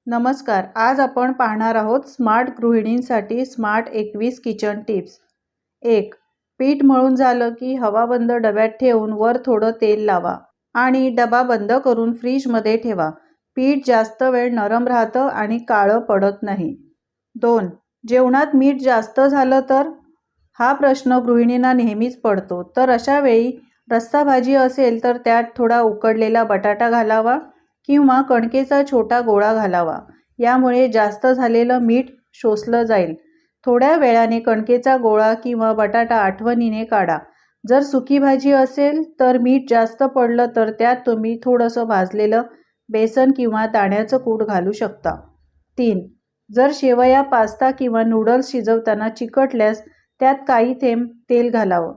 नमस्कार. आज आपण पाहणार आहोत स्मार्ट गृहिणींसाठी स्मार्ट 21 किचन टिप्स. 1. पीठ मळून झालं की हवाबंद डब्यात ठेवून वर थोडं तेल लावा आणि डबा बंद करून फ्रीजमध्ये ठेवा. पीठ जास्त वेळ नरम राहतं आणि काळं पडत नाही. 2. जेवणात मीठ जास्त झालं तर? हा प्रश्न गृहिणींना नेहमीच पडतो. तर अशा वेळी रस्सा भाजी असेल तर त्यात थोडा उकडलेला बटाटा घालावा किंवा कणकेचा छोटा गोळा घालावा. यामुळे जास्त झालेलं मीठ शोषलं जाईल. थोड्या वेळाने कणकेचा गोळा किंवा बटाटा आठवणीने काढा. जर सुकी भाजी असेल तर मीठ जास्त पडलं तर त्यात तुम्ही थोडंसं भाजलेलं बेसन किंवा दाण्याचं कूट घालू शकता. 3. जर शेवया, पास्ता किंवा नूडल्स शिजवताना चिकटल्यास त्यात काही थेंब तेल घालावं.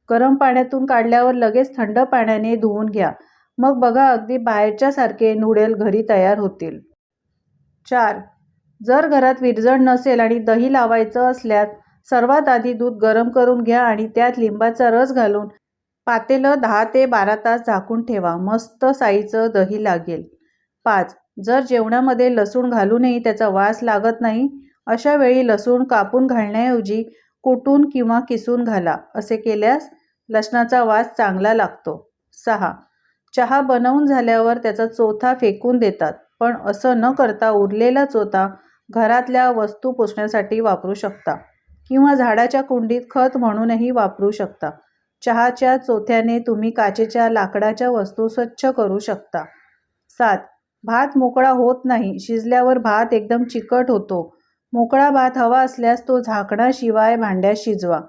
गरम पाण्यातून काढल्यावर लगेच थंड पाण्याने धुवून घ्या. मग बघा, अगदी बाहेरच्यासारखे नूडल घरी तयार होतील. 4. जर घरात विरजण नसेल आणि दही लावायचं असल्यास सर्वात आधी दूध गरम करून घ्या आणि त्यात लिंबाचा रस घालून पातेलं 10 ते 12 तास झाकून ठेवा. मस्त साईचं दही लागेल. 5. जर जेवणामध्ये लसूण घालूनही त्याचा वास लागत नाही, अशा वेळी लसूण कापून घालण्याऐवजी कुटून किंवा किसून घाला. असे केल्यास लसणाचा वास चांगला लागतो. 6. चहा बनवून झाल्यावर त्याचा चोथा फेकून देतात, पण असं न करता उरलेला चोथा घरातल्या वस्तू पुसण्यासाठी वापरू शकता किंवा झाडाच्या कुंडीत खत म्हणूनही वापरू शकता. चहाच्या चोथ्याने तुम्ही काचेच्या, लाकडाच्या वस्तू स्वच्छ करू शकता. 7. भात मोकळा होत नाही. शिजल्यावर भात एकदम चिकट होतो. मोकळा भात हवा असल्यास तो झाकणाशिवाय भांड्यात शिजवा.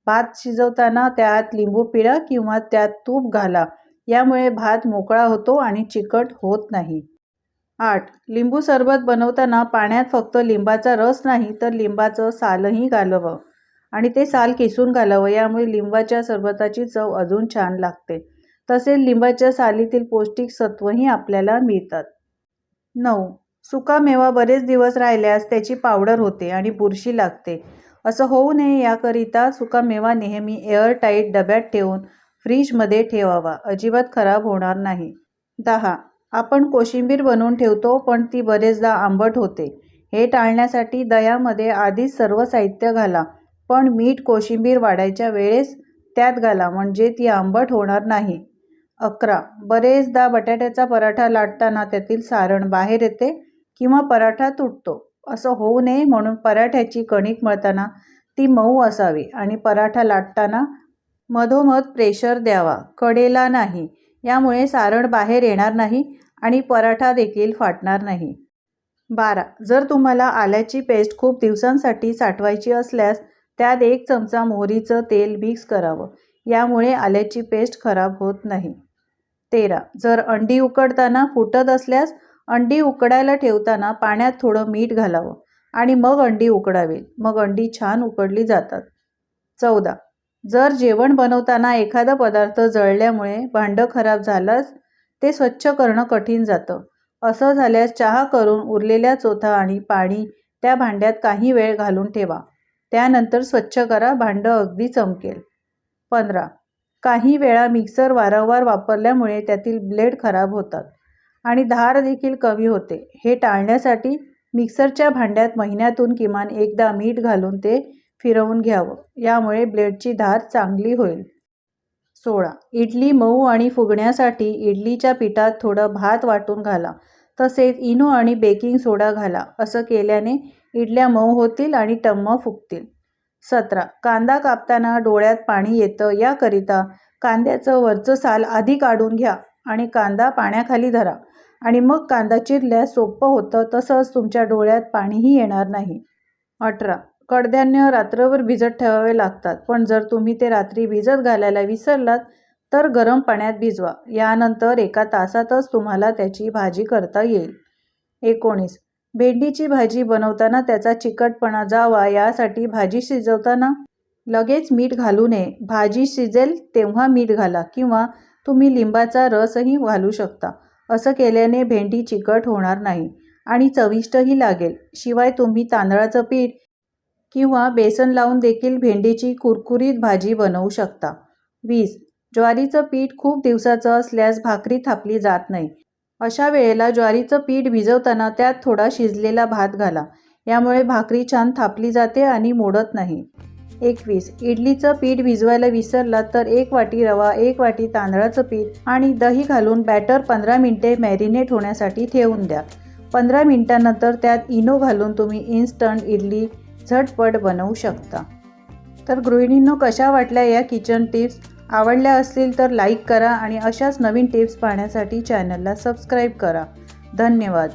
भात शिजवताना त्यात लिंबू पिळा किंवा त्यात तूप घाला. यामुळे भात मोकळा होतो आणि चिकट होत नाही. 8. लिंबू सरबत बनवताना पाण्यात फक्त लिंबाचा रस नाही तर लिंबाचं सालही घालावं आणि ते साल किसून घालावं. यामुळे लिंबाच्या सरबताची चव अजून छान लागते. तसेच लिंबाच्या सालीतील पौष्टिक सत्वही आपल्याला मिळतात. 9. सुका मेवा बरेच दिवस राहिल्यास त्याची पावडर होते आणि बुरशी लागते. असं होऊ नये याकरिता सुका मेवा नेहमी एअरटाईट डब्यात ठेवून फ्रीजमध्ये ठेवावा. अजिबात खराब होणार नाही. 10. आपण कोशिंबीर बनवून ठेवतो पण ती बरेचदा आंबट होते. हे टाळण्यासाठी दह्यामध्ये आधीच सर्व साहित्य घाला, पण मीठ कोशिंबीर वाढायच्या वेळेस त्यात घाला, म्हणजे ती आंबट होणार नाही. 11. बरेचदा बटाट्याचा पराठा लाटताना त्यातील सारण बाहेर येते किंवा पराठा तुटतो. असं होऊ नये म्हणून पराठ्याची कणिक मळताना ती मऊ असावी आणि पराठा लाटताना मधोमध प्रेशर द्यावा, कडेला नाही. यामुळे सारण बाहेर येणार नाही आणि पराठा देखील फाटणार नाही. 12. जर तुम्हाला आल्याची पेस्ट खूप दिवसांसाठी साठवायची असल्यास त्यात 1 चमचा मोहरीचं तेल मिक्स करावं. यामुळे आल्याची पेस्ट खराब होत नाही. 13. जर अंडी उकडताना फुटत असल्यास अंडी उकडायला ठेवताना पाण्यात थोडं मीठ घालावं आणि मग अंडी उकडावी. मग अंडी छान उकडली जातात. 14. जर जेवण बनवताना एखादा पदार्थ जळल्यामुळे भांडं खराब झाल्यास ते स्वच्छ करणं कठीण जातं. असं झाल्यास चहा करून उरलेल्या चोथा आणि पाणी त्या भांड्यात काही वेळ घालून ठेवा. त्यानंतर स्वच्छ करा. भांडं अगदी चमकेल. 15. काही वेळा मिक्सर वारंवार वापरल्यामुळे त्यातील ब्लेड खराब होतात आणि धार देखील कमी होते. हे टाळण्यासाठी मिक्सरच्या भांड्यात महिन्यातून किमान एकदा मीठ घालून ते फिरवून घ्यावं. यामुळे ब्लेडची धार चांगली होईल. 16. इडली मऊ आणि फुगण्यासाठी इडलीच्या पिठात थोडं भात वाटून घाला. तसेच इनो आणि बेकिंग सोडा घाला. असं केल्याने इडल्या मऊ होतील आणि टम्म फुगतील. 17. कांदा कापताना डोळ्यात पाणी येतं. याकरिता कांद्याचं वरचं साल आधी काढून घ्या आणि कांदा पाण्याखाली धरा आणि मग कांदा चिरल्यास सोपं होतं. तसंच तुमच्या डोळ्यात पाणीही येणार नाही. 18. कडधान्य रात्रभर भिजत ठेवावे लागतात, पण जर तुम्ही ते रात्री भिजत घालायला विसरलात तर गरम पाण्यात भिजवा. यानंतर 1 तासातच तुम्हाला त्याची भाजी करता येईल. 19. भेंडीची भाजी बनवताना त्याचा चिकटपणा जावा यासाठी भाजी शिजवताना लगेच मीठ घालू नये. भाजी शिजेल तेव्हा मीठ घाला किंवा तुम्ही लिंबाचा रसही घालू शकता. असं केल्याने भेंडी चिकट होणार नाही आणि चविष्टही लागेल. शिवाय तुम्ही तांदळाचं पीठ किंवा बेसन लावून देखील भेंडीची कुरकुरीत भाजी बनवू शकता. 20. ज्वारीचं पीठ खूप दिवसाचं असल्यास भाकरी थापली जात नाही. अशा वेळेला ज्वारीचं पीठ भिजवताना त्यात थोडा शिजलेला भात घाला. यामुळे भाकरी छान थापली जाते आणि मोडत नाही. 21. इडलीचं पीठ भिजवायला विसरलात तर 1 वाटी रवा, 1 वाटी तांदळाचं पीठ आणि दही घालून बॅटर 15 मिनिटे मॅरिनेट होण्यासाठी ठेवून द्या. 15 मिनिटांनंतर त्यात इनो घालून तुम्ही इन्स्टंट इडली झटपट बनवू शकता. तर गृहिणींनो, कशा वाटल्या या किचन टिप्स? आवडल्या असतील तर लाईक करा आणि अशाच नवीन टिप्स पाहण्यासाठी चॅनलला सबस्क्राईब करा. धन्यवाद.